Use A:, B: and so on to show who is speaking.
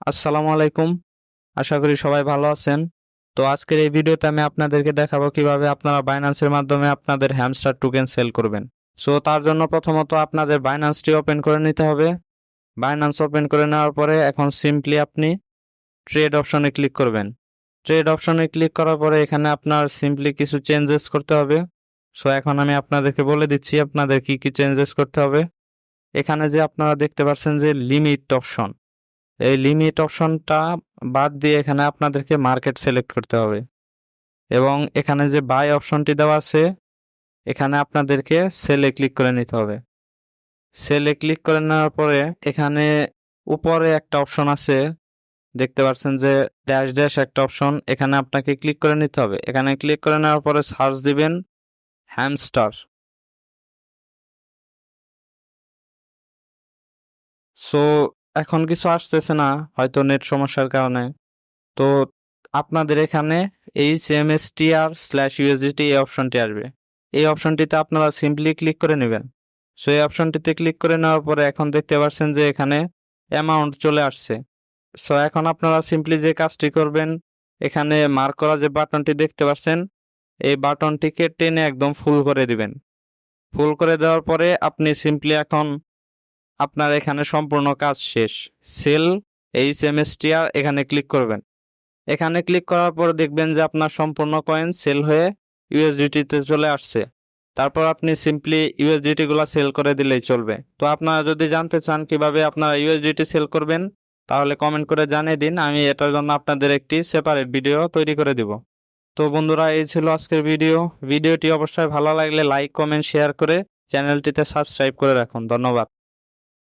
A: আসসালামু আলাইকুম। আশা করি সবাই ভালো আছেন। তো আজকের এই ভিডিওতে আমি আপনাদেরকে দেখাবো কিভাবে আপনারা বাইন্যান্সের মাধ্যমে আপনাদের হ্যামস্টার টোকেন সেল করবেন। সো তার জন্য প্রথমত আপনাদের বাইন্যান্সটি ওপেন করে নিতে হবে। বাইন্যান্স ওপেন করে নেওয়ার পরে এখন সিম্পলি আপনি ট্রেড অপশনে ক্লিক করবেন। ট্রেড অপশনে ক্লিক করার পরে এখানে আপনার সিম্পলি কিছু চেঞ্জেস করতে হবে। সো এখন আমি আপনাদেরকে বলে দিচ্ছি আপনাদের কি কি চেঞ্জেস করতে হবে। এখানে যে আপনারা দেখতে পাচ্ছেন যে লিমিট অপশন, এই লিমিট অপশনটা বাদ দিয়ে এখানে আপনাদেরকে মার্কেট সিলেক্ট করতে হবে এবং এখানে যে বাই অপশনটি দেওয়া আছে এখানে আপনাদেরকে সেলে ক্লিক করে নিতে হবে। সেলে ক্লিক করে নেওয়ার পরে এখানে উপরে একটা অপশন আছে, দেখতে পাচ্ছেন যে ড্যাশ ড্যাশ একটা অপশন, এখানে আপনাকে ক্লিক করে নিতে হবে। এখানে ক্লিক করে নেওয়ার পরে সার্চ দিবেন হ্যামস্টার। সো এখন কিছু আসতেছে না, হয়তো নেট সমস্যার কারণে। তো আপনাদের এখানে HMSTR/USDT এই অপশনটি আসবে। এই অপশনটিতে আপনারা সিম্পলি ক্লিক করে নেবেন। সো এই অপশনটিতে ক্লিক করে নেওয়ার পরে এখন দেখতে পাচ্ছেন যে এখানে অ্যামাউন্ট চলে আসছে। সো এখন আপনারা সিম্পলি যে কাজটি করবেন, এখানে মার্ক করা যে বাটনটি দেখতে পাচ্ছেন এই বাটনটিকে টেনে একদম ফুল করে দিবেন। ফুল করে দেওয়ার পরে আপনি সিম্পলি এখন আপনার এখানে সম্পূর্ণ কাজ শেষ। সেল HMSTR এখানে ক্লিক করবেন। এখানে ক্লিক করার পর দেখবেন যে আপনার সম্পূর্ণ কয়েন সেল হয়ে ইউএসডিটিতে চলে আসছে। তারপর আপনি সিম্পলি ইউএসডিটি গুলা সেল করে দিলেই চলবে। তো আপনারা যদি জানতে চান কিভাবে আপনারা ইউএসডিটি সেল করবেন তাহলে কমেন্ট করে জানিয়ে দিন, আমি এটার জন্য আপনাদের একটি সেপারেট ভিডিও তৈরি করে দিব। তো বন্ধুরা, এই ছিল আজকের ভিডিওটি অবশ্যই ভালো লাগলে লাইক কমেন্ট শেয়ার করে চ্যানেলটিতে সাবস্ক্রাইব করে রাখুন। ধন্যবাদ।